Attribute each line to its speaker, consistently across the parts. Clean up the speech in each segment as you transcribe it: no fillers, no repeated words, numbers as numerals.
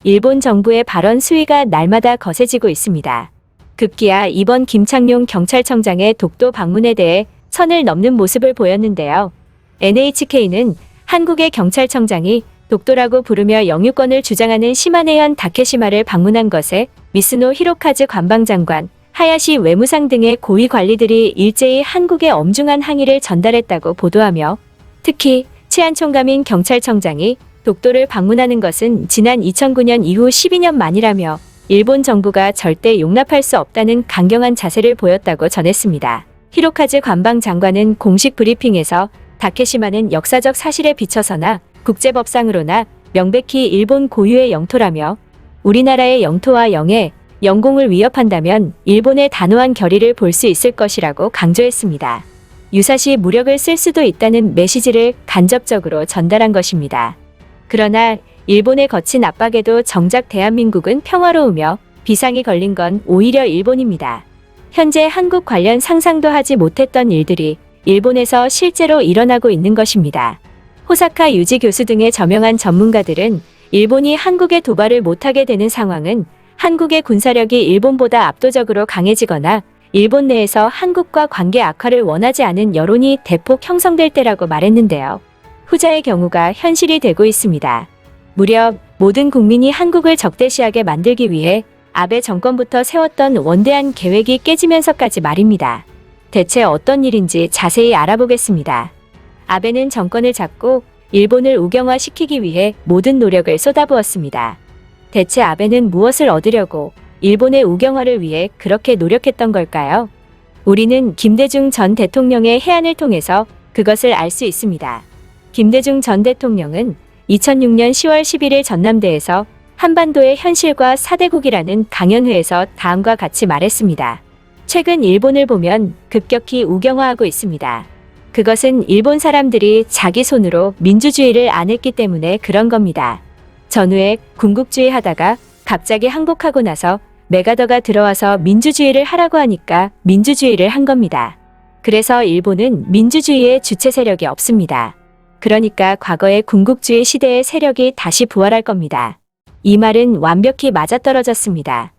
Speaker 1: 일본 정부의 발언 수위가 날마다 거세지고 있습니다. 급기야 이번 김창룡 경찰청장의 독도 방문에 대해 선을 넘는 모습을 보였는데요. NHK는 한국의 경찰청장이 독도라고 부르며 영유권을 주장하는 시마네현 다케시마를 방문한 것에 미스노 히로카즈 관방장관, 하야시 외무상 등의 고위 관리들이 일제히 한국에 엄중한 항의를 전달했다고 보도하며 특히 치안 총감인 경찰청장이 독도를 방문하는 것은 지난 2009년 이후 12년 만이라며 일본 정부가 절대 용납할 수 없다는 강경한 자세를 보였다고 전했습니다. 히로카즈 관방장관은 공식 브리핑에서 다케시마는 역사적 사실에 비춰서나 국제법상으로나 명백히 일본 고유의 영토라며 우리나라의 영토와 영해, 영공을 위협한다면 일본의 단호한 결의를 볼 수 있을 것이라고 강조했습니다. 유사시 무력을 쓸 수도 있다는 메시지를 간접적으로 전달한 것입니다. 그러나 일본의 거친 압박에도 정작 대한민국은 평화로우며 비상이 걸린 건 오히려 일본입니다. 현재 한국 관련 상상도 하지 못했던 일들이 일본에서 실제로 일어나고 있는 것입니다. 호사카 유지 교수 등의 저명한 전문가들은 일본이 한국에 도발을 못하게 되는 상황은 한국의 군사력이 일본보다 압도적으로 강해지거나 일본 내에서 한국과 관계 악화를 원하지 않은 여론이 대폭 형성될 때라고 말했는데요. 후자의 경우가 현실이 되고 있습니다. 무려 모든 국민이 한국을 적대시하게 만들기 위해 아베 정권부터 세웠던 원대한 계획이 깨지면서까지 말입니다. 대체 어떤 일인지 자세히 알아보겠습니다. 아베는 정권을 잡고 일본을 우경화시키기 위해 모든 노력을 쏟아부었습니다. 대체 아베는 무엇을 얻으려고 일본의 우경화를 위해 그렇게 노력했던 걸까요? 우리는 김대중 전 대통령의 해안을 통해서 그것을 알 수 있습니다. 김대중 전 대통령은 2006년 10월 11일 전남대에서 한반도의 현실과 사대국이라는 강연회에서 다음과 같이 말했습니다. 최근 일본을 보면 급격히 우경화하고 있습니다. 그것은 일본 사람들이 자기 손으로 민주주의를 안 했기 때문에 그런 겁니다. 전후에 군국주의 하다가 갑자기 항복하고 나서 메가더가 들어와서 민주주의를 하라고 하니까 민주주의를 한 겁니다. 그래서 일본은 민주주의의 주체 세력이 없습니다. 그러니까 과거의 군국주의 시대의 세력이 다시 부활할 겁니다. 이 말은 완벽히 맞아떨어졌습니다.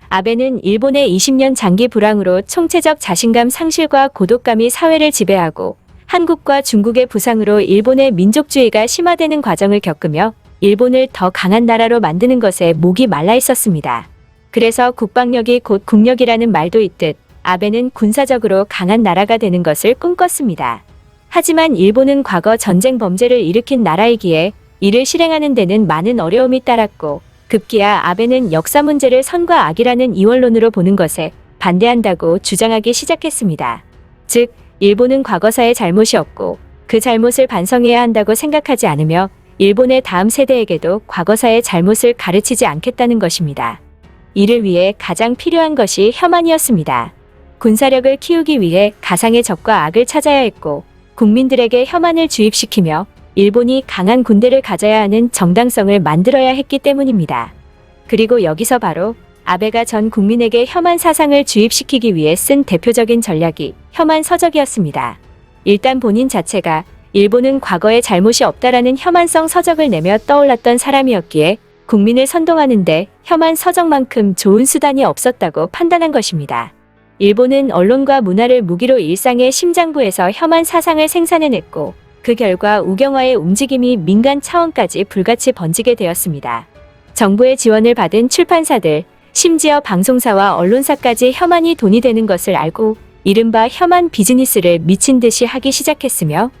Speaker 1: 아베는 일본의 20년 장기 불황으로 총체적 자신감 상실과 고독감이 사회를 지배하고 한국과 중국의 부상으로 일본의 민족주의가 심화되는 과정을 겪으며 일본을 더 강한 나라로 만드는 것에 목이 말라 있었습니다. 그래서 국방력이 곧 국력이라는 말도 있듯 아베는 군사적으로 강한 나라가 되는 것을 꿈꿨습니다. 하지만 일본은 과거 전쟁 범죄를 일으킨 나라이기에 이를 실행하는 데는 많은 어려움이 따랐고 급기야 아베는 역사 문제를 선과 악이라는 이원론으로 보는 것에 반대한다고 주장하기 시작했습니다. 즉, 일본은 과거사의 잘못이 없고 그 잘못을 반성해야 한다고 생각하지 않으며 일본의 다음 세대에게도 과거사의 잘못을 가르치지 않겠다는 것입니다. 이를 위해 가장 필요한 것이 혐한이었습니다. 군사력을 키우기 위해 가상의 적과 악을 찾아야 했고 국민들에게 혐한을 주입시키며 일본이 강한 군대를 가져야 하는 정당성을 만들어야 했기 때문입니다. 그리고 여기서 바로 아베가 전 국민에게 혐한 사상을 주입시키기 위해 쓴 대표적인 전략이 혐한 서적이었습니다. 일단 본인 자체가 일본은 과거에 잘못이 없다라는 혐한성 서적을 내며 떠올랐던 사람이었기에 국민을 선동하는데 혐한 서적만큼 좋은 수단이 없었다고 판단한 것입니다. 일본은 언론과 문화를 무기로 일상의 심장부에서 혐한 사상을 생산해냈고 그 결과 우경화의 움직임이 민간 차원까지 불같이 번지게 되었습니다. 정부의 지원을 받은 출판사들, 심지어 방송사와 언론사까지 혐한이 돈이 되는 것을 알고 이른바 혐한 비즈니스를 미친 듯이 하기 시작했으며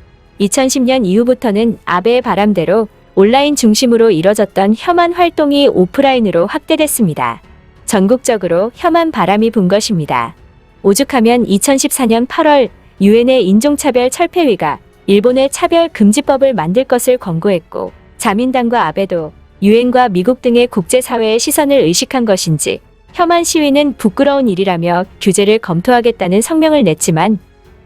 Speaker 1: 2010년 이후부터는 아베의 바람대로 온라인 중심으로 이뤄졌던 혐한 활동이 오프라인으로 확대됐습니다. 전국적으로 혐한 바람이 분 것입니다. 오죽하면 2014년 8월 유엔의 인종차별 철폐위가 일본의 차별금지법을 만들 것을 권고했고 자민당과 아베도 유엔과 미국 등의 국제사회의 시선을 의식한 것인지 혐한 시위는 부끄러운 일이라며 규제를 검토하겠다는 성명을 냈지만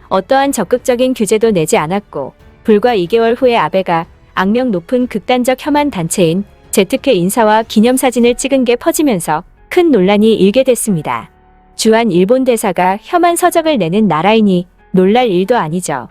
Speaker 1: 어떠한 적극적인 규제도 내지 않았고 불과 2개월 후에 아베가 악명 높은 극단적 혐한 단체인 제트케 인사와 기념사진을 찍은 게 퍼지면서 큰 논란이 일게 됐습니다. 주한 일본 대사가 혐한 서적을 내는 나라이니 놀랄 일도 아니죠.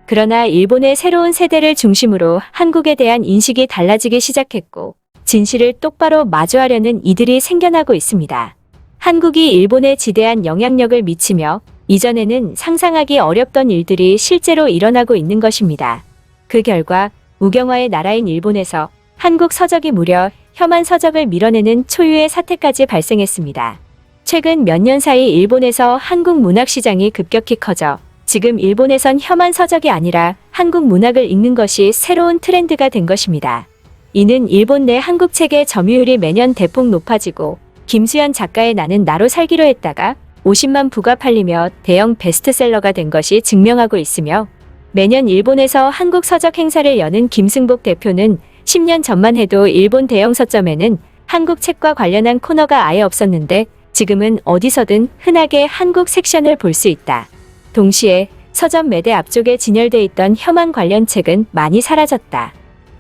Speaker 1: 그러나 일본의 새로운 세대를 중심으로 한국에 대한 인식이 달라지기 시작했고 진실을 똑바로 마주하려는 이들이 생겨나고 있습니다. 한국이 일본에 지대한 영향력을 미치며 이전에는 상상하기 어렵던 일들이 실제로 일어나고 있는 것입니다. 그 결과 우경화의 나라인 일본에서 한국 서적이 무려 혐한 서적을 밀어내는 초유의 사태까지 발생했습니다. 최근 몇 년 사이 일본에서 한국 문학 시장이 급격히 커져 지금 일본에선 혐한 서적이 아니라 한국 문학을 읽는 것이 새로운 트렌드가 된 것입니다. 이는 일본 내 한국 책의 점유율이 매년 대폭 높아지고 김수현 작가의 나는 나로 살기로 했다가 50만 부가 팔리며 대형 베스트셀러가 된 것이 증명하고 있으며 매년 일본에서 한국 서적 행사를 여는 김승복 대표는 10년 전만 해도 일본 대형 서점에는 한국 책과 관련한 코너가 아예 없었는데 지금은 어디서든 흔하게 한국 섹션을 볼 수 있다. 동시에 서점 매대 앞쪽에 진열돼 있던 혐한 관련 책은 많이 사라졌다.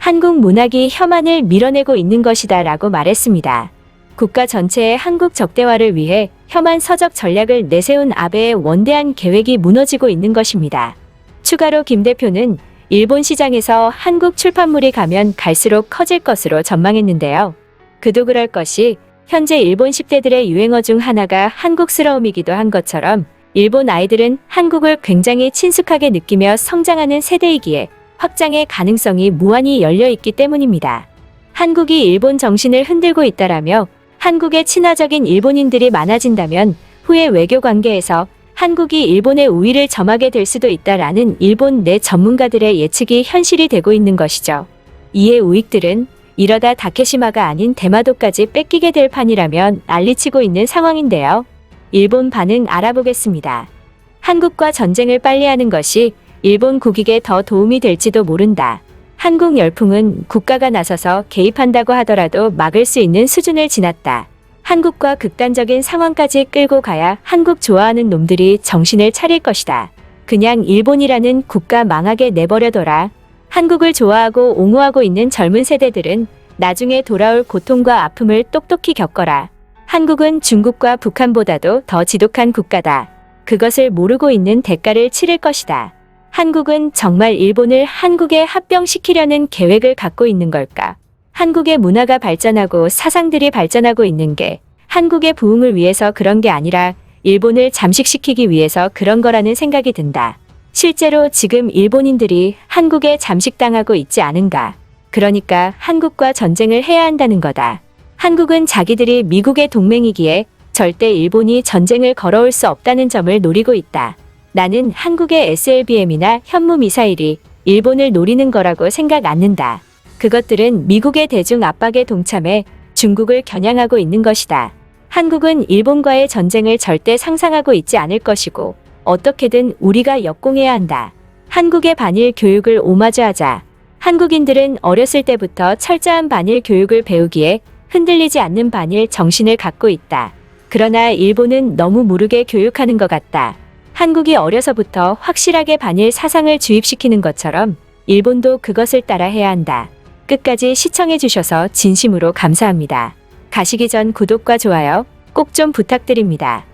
Speaker 1: 한국 문학이 혐한을 밀어내고 있는 것이다 라고 말했습니다. 국가 전체의 한국 적대화를 위해 혐한 서적 전략을 내세운 아베의 원대한 계획이 무너지고 있는 것입니다. 추가로 김 대표는 일본 시장에서 한국 출판물이 가면 갈수록 커질 것으로 전망했는데요. 그도 그럴 것이 현재 일본 10대들의 유행어 중 하나가 한국스러움이기도 한 것처럼 일본 아이들은 한국을 굉장히 친숙하게 느끼며 성장하는 세대이기에 확장의 가능성이 무한히 열려 있기 때문입니다. 한국이 일본 정신을 흔들고 있다라며 한국에 친화적인 일본인들이 많아진다면 후에 외교 관계에서 한국이 일본의 우위를 점하게 될 수도 있다라는 일본 내 전문가들의 예측이 현실이 되고 있는 것이죠. 이에 우익들은 이러다 다케시마가 아닌 대마도까지 뺏기게 될 판이라면 난리치고 있는 상황인데요. 일본 반응 알아보겠습니다. 한국과 전쟁을 빨리 하는 것이 일본 국익에 더 도움이 될지도 모른다. 한국 열풍은 국가가 나서서 개입한다고 하더라도 막을 수 있는 수준을 지났다. 한국과 극단적인 상황까지 끌고 가야 한국 좋아하는 놈들이 정신을 차릴 것이다. 그냥 일본이라는 국가 망하게 내버려둬라. 한국을 좋아하고 옹호하고 있는 젊은 세대들은 나중에 돌아올 고통과 아픔을 똑똑히 겪어라. 한국은 중국과 북한보다도 더 지독한 국가다. 그것을 모르고 있는 대가를 치를 것이다. 한국은 정말 일본을 한국에 합병시키려는 계획을 갖고 있는 걸까? 한국의 문화가 발전하고 사상들이 발전하고 있는 게 한국의 부흥을 위해서 그런 게 아니라 일본을 잠식시키기 위해서 그런 거라는 생각이 든다. 실제로 지금 일본인들이 한국에 잠식당하고 있지 않은가? 그러니까 한국과 전쟁을 해야 한다는 거다. 한국은 자기들이 미국의 동맹이기에 절대 일본이 전쟁을 걸어올 수 없다는 점을 노리고 있다. 나는 한국의 SLBM이나 현무미사일이 일본을 노리는 거라고 생각 않는다. 그것들은 미국의 대중 압박에 동참해 중국을 겨냥하고 있는 것이다. 한국은 일본과의 전쟁을 절대 상상하고 있지 않을 것이고 어떻게든 우리가 역공해야 한다. 한국의 반일 교육을 오마주하자. 한국인들은 어렸을 때부터 철저한 반일 교육을 배우기에 흔들리지 않는 반일 정신을 갖고 있다. 그러나 일본은 너무 무르게 교육하는 것 같다. 한국이 어려서부터 확실하게 반일 사상을 주입시키는 것처럼 일본도 그것을 따라 해야 한다. 끝까지 시청해주셔서 진심으로 감사합니다. 가시기 전 구독과 좋아요 꼭 좀 부탁드립니다.